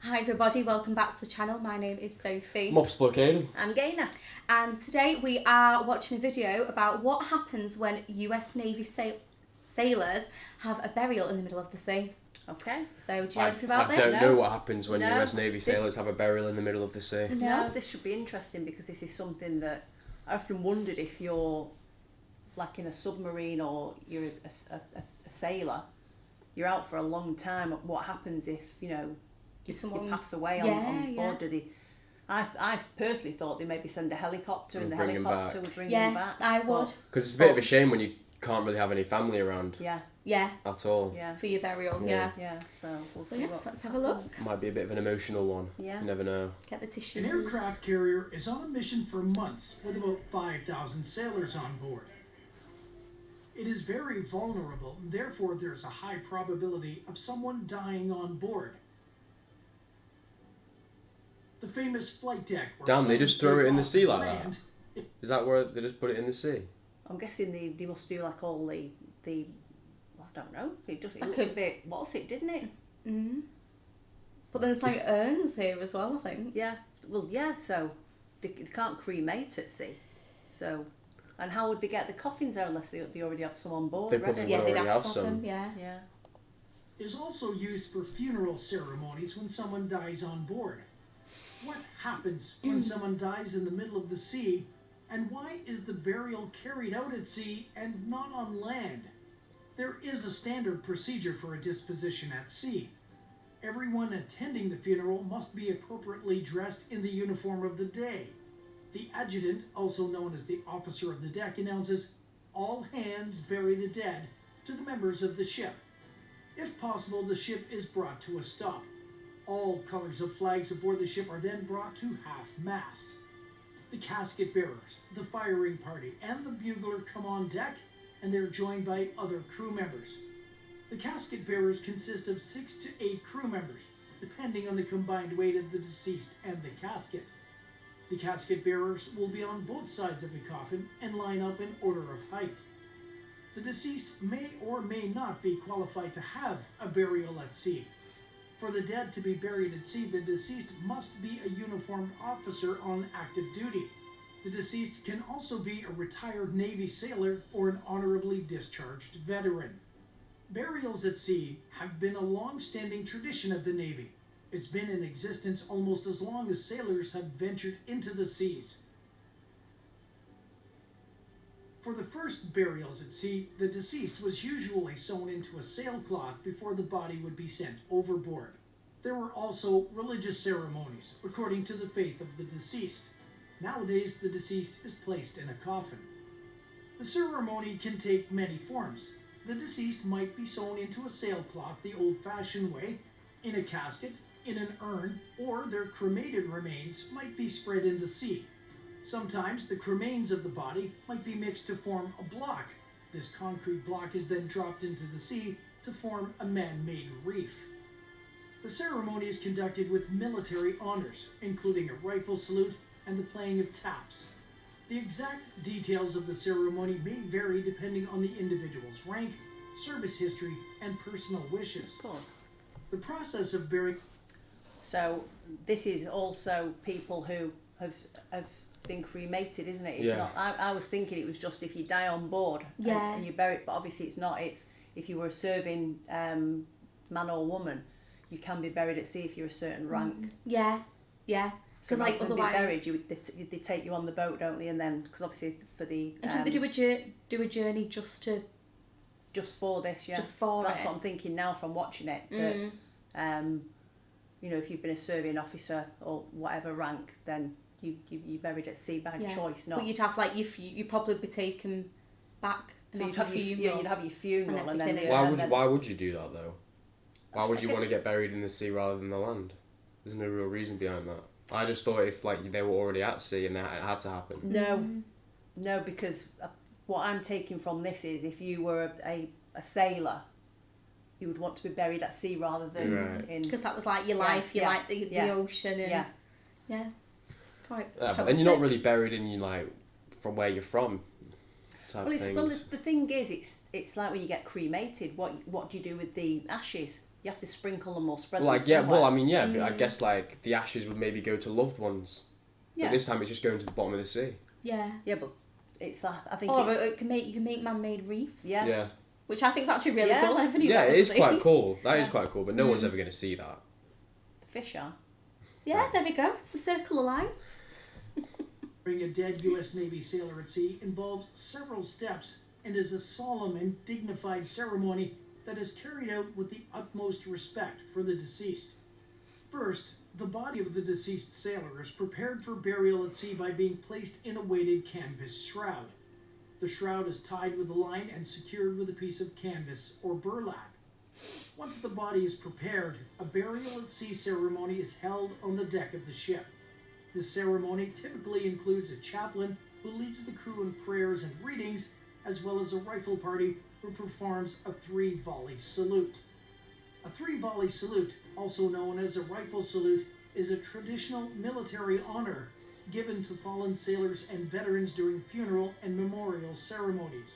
Hi everybody, welcome back to the channel. My name is Sophie. Muffs bloke Aidan. I'm Gaynor. And today we are watching a video about what happens when US Navy sailors have a burial in the middle of the sea. Okay. So do you know anything about this? I don't know what happens when No. US Navy sailors have a burial in the middle of the sea. No. This should be interesting because this is something that I often wondered if you're like in a submarine or you're a sailor, you're out for a long time. What happens if, you pass away on board? Do they? I personally thought they maybe send a helicopter and the helicopter would bring them back. I would. Because it's a bit of a shame when you can't really have any family around. Yeah. At all. Yeah. For your burial, Yeah, so we'll see let's have a look. Might be a bit of an emotional one. Yeah. You never know. Get the tissue. An aircraft carrier is on a mission for months with about 5,000 sailors on board. It is very vulnerable, and therefore there's a high probability of someone dying on board. The famous flight deck. Damn, they just throw it in the sea like that? Is that where they just put it in the sea? I'm guessing they must do like all the I don't know. It looked a bit, what's it, didn't it? Mm-hmm. But then it's like urns here as well, I think. Yeah. Well, yeah. So they can't cremate at sea. So, and how would they get the coffins out unless they already have some on board They ready? probably Yeah, they'd already have have to some. them, yeah. Yeah. Is also used for funeral ceremonies when someone dies on board. What happens when someone dies in the middle of the sea, and why is the burial carried out at sea and not on land? There is a standard procedure for a disposition at sea. Everyone attending the funeral must be appropriately dressed in the uniform of the day. The adjutant, also known as the officer of the deck, announces, "All hands bury the dead," to the members of the ship. If possible, the ship is brought to a stop. All colors of flags aboard the ship are then brought to half-mast. The casket bearers, the firing party, and the bugler come on deck, and they're joined by other crew members. The casket bearers consist of 6 to 8 crew members, depending on the combined weight of the deceased and the casket. The casket bearers will be on both sides of the coffin and line up in order of height. The deceased may or may not be qualified to have a burial at sea. For the dead to be buried at sea, the deceased must be a uniformed officer on active duty. The deceased can also be a retired Navy sailor or an honorably discharged veteran. Burials at sea have been a long-standing tradition of the Navy. It's been in existence almost as long as sailors have ventured into the seas. For the first burials at sea, the deceased was usually sewn into a sailcloth before the body would be sent overboard. There were also religious ceremonies, according to the faith of the deceased. Nowadays, the deceased is placed in a coffin. The ceremony can take many forms. The deceased might be sewn into a sailcloth the old-fashioned way, in a casket, in an urn, or their cremated remains might be spread in the sea. Sometimes the cremains of the body might be mixed to form a block. This concrete block is then dropped into the sea to form a man-made reef. The ceremony is conducted with military honors, including a rifle salute and the playing of taps. The exact details of the ceremony may vary depending on the individual's rank, service history, and personal wishes. Of course. The process of burying... So this is also people who have been cremated, isn't it? It's Yeah. not. I was thinking it was just if you die on board and you're buried, but obviously it's not. It's if you were a serving man or woman, you can be buried at sea if you're a certain rank. Yeah. So Because like otherwise, buried, they take you on the boat, don't they? And then because obviously for the and should they do a journey just for this, yeah. Just for That's it. what I'm thinking now from watching it. That if you've been a serving officer or whatever rank, then you buried at sea by choice, not. But you'd have like you'd probably be taken back. So you'd have your funeral and then everything. Why would you do that though? Why would you want to get buried in the sea rather than the land? There's no real reason behind that. I just thought if like they were already at sea and it had to happen. No, because what I'm taking from this is if you were a sailor, you would want to be buried at sea rather than in. Because that was like your life, you like the ocean and yeah. It's quite. But then you're not really buried in from where you're from. Well, the thing is, it's like when you get cremated. What do you do with the ashes? You have to sprinkle them or spread Well, them like, yeah, somewhere. well, I mean, yeah, but I guess, like, the ashes would maybe go to loved ones. Yeah. But this time it's just going to the bottom of the sea. Yeah. Yeah, but it's I think Or it's... you can make man-made reefs. Yeah. Yeah. Which I think is actually really Yeah. cool. I never knew Yeah, that it was is a quite thing. cool. That is Yeah. quite cool, but no one's ever going to see that. The fish are. Yeah, there we go. It's a circular line. Burying a dead U.S. Navy sailor at sea involves several steps and is a solemn and dignified ceremony that is carried out with the utmost respect for the deceased. First, the body of the deceased sailor is prepared for burial at sea by being placed in a weighted canvas shroud. The shroud is tied with a line and secured with a piece of canvas or burlap. Once the body is prepared, a burial at sea ceremony is held on the deck of the ship. This ceremony typically includes a chaplain who leads the crew in prayers and readings, as well as a rifle party who performs a 3-volley salute. A 3-volley salute, also known as a rifle salute, is a traditional military honor given to fallen sailors and veterans during funeral and memorial ceremonies.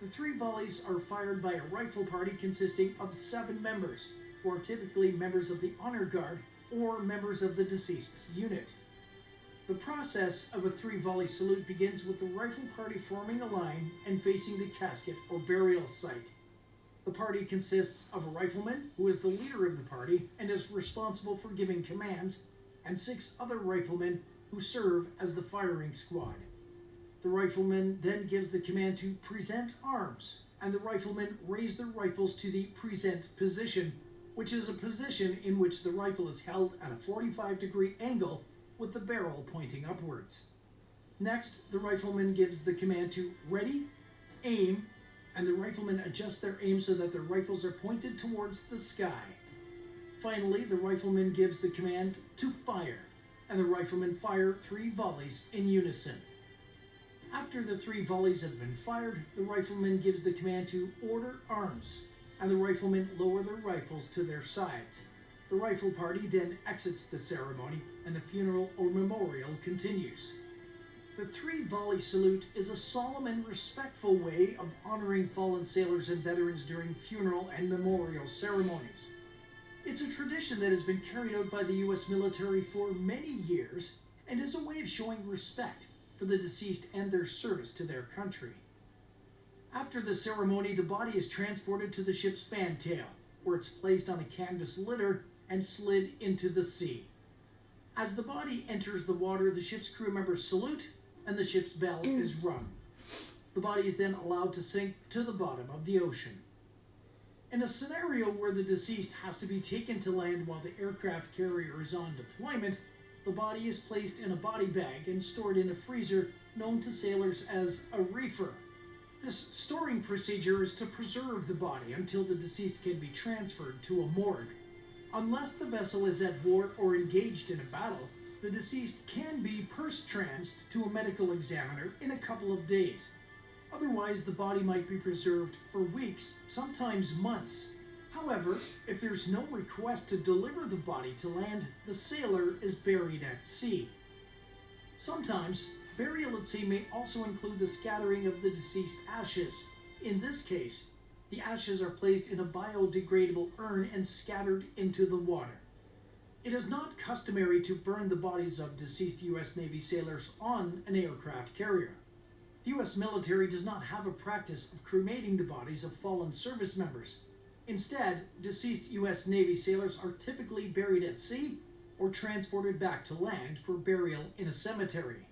The 3 volleys are fired by a rifle party consisting of 7 members, who are typically members of the honor guard or members of the deceased's unit. The process of a 3-volley salute begins with the rifle party forming a line and facing the casket or burial site. The party consists of a rifleman, who is the leader of the party and is responsible for giving commands, and 6 other riflemen who serve as the firing squad. The rifleman then gives the command to present arms, and the riflemen raise their rifles to the present position, which is a position in which the rifle is held at a 45-degree angle with the barrel pointing upwards. Next, the rifleman gives the command to ready, aim, and the riflemen adjust their aim so that their rifles are pointed towards the sky. Finally, the rifleman gives the command to fire, and the riflemen fire 3 volleys in unison. After the 3 volleys have been fired, the rifleman gives the command to order arms, and the riflemen lower their rifles to their sides. The rifle party then exits the ceremony, and the funeral or memorial continues. The 3-volley salute is a solemn and respectful way of honoring fallen sailors and veterans during funeral and memorial ceremonies. It's a tradition that has been carried out by the U.S. military for many years and is a way of showing respect for the deceased and their service to their country. After the ceremony, the body is transported to the ship's fantail, where it's placed on a canvas litter and slid into the sea. As the body enters the water, the ship's crew members salute and the ship's bell is rung. The body is then allowed to sink to the bottom of the ocean. In a scenario where the deceased has to be taken to land while the aircraft carrier is on deployment, the body is placed in a body bag and stored in a freezer known to sailors as a reefer. This storing procedure is to preserve the body until the deceased can be transferred to a morgue. Unless the vessel is at war or engaged in a battle, the deceased can be purse-transed to a medical examiner in a couple of days. Otherwise, the body might be preserved for weeks, sometimes months. However, if there's no request to deliver the body to land, the sailor is buried at sea. Sometimes, burial at sea may also include the scattering of the deceased ashes. In this case, the ashes are placed in a biodegradable urn and scattered into the water. It is not customary to burn the bodies of deceased U.S. Navy sailors on an aircraft carrier. The U.S. military does not have a practice of cremating the bodies of fallen service members. Instead, deceased U.S. Navy sailors are typically buried at sea or transported back to land for burial in a cemetery.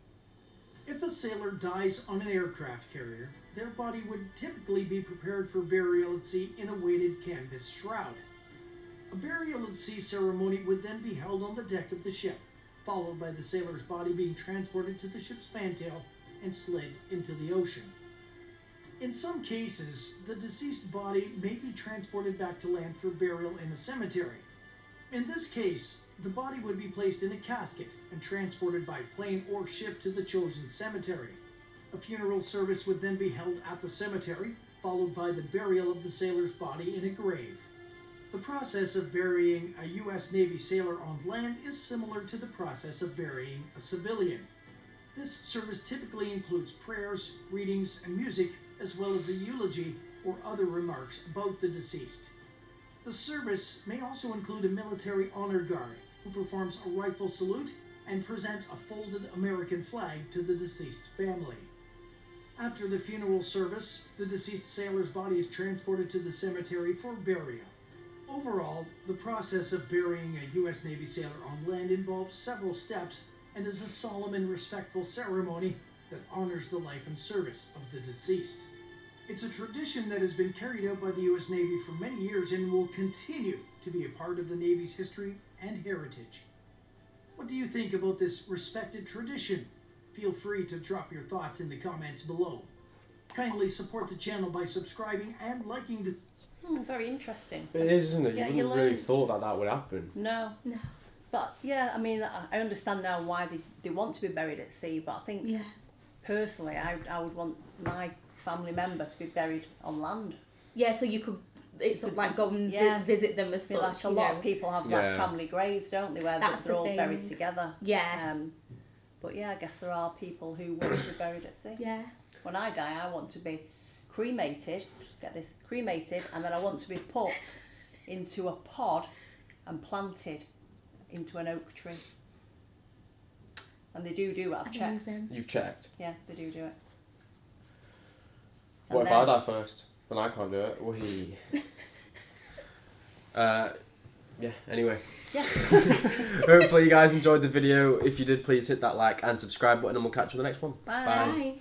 If a sailor dies on an aircraft carrier, their body would typically be prepared for burial at sea in a weighted canvas shroud. A burial at sea ceremony would then be held on the deck of the ship, followed by the sailor's body being transported to the ship's fantail and slid into the ocean. In some cases, the deceased body may be transported back to land for burial in a cemetery. In this case, the body would be placed in a casket and transported by plane or ship to the chosen cemetery. A funeral service would then be held at the cemetery, followed by the burial of the sailor's body in a grave. The process of burying a U.S. Navy sailor on land is similar to the process of burying a civilian. This service typically includes prayers, readings, and music, as well as a eulogy or other remarks about the deceased. The service may also include a military honor guard who performs a rifle salute and presents a folded American flag to the deceased family. After the funeral service, the deceased sailor's body is transported to the cemetery for burial. Overall, the process of burying a U.S. Navy sailor on land involves several steps and is a solemn and respectful ceremony that honors the life and service of the deceased. It's a tradition that has been carried out by the U.S. Navy for many years and will continue to be a part of the Navy's history and heritage. What do you think about this respected tradition? Feel free to drop your thoughts in the comments below. Kindly support the channel by subscribing and liking the... Very interesting. It is, isn't it? Yeah, You you wouldn't really learn. thought that that would happen. No. No. But yeah, I mean, I understand now why they want to be buried at sea, but I think Yeah. personally, I would want my family member to be buried on land. Yeah, so you could, it's like go and Yeah. visit them as I feel such, like a lot of people have Yeah. like family graves, don't they, where That's they're the all thing. buried together. Yeah. But yeah, I guess there are people who want to be buried at sea. Yeah. When I die, I want to be cremated, get this, cremated, and then I want to be put into a pod and planted into an oak tree. And they do it, I've checked. Amazing. You've checked. Yeah, they do it. What And if I then- die first? Then I can't do it. Wee. Yeah, anyway. Yeah. Hopefully you guys enjoyed the video. If you did, please hit that like and subscribe button and we'll catch you on the next one. Bye. Bye.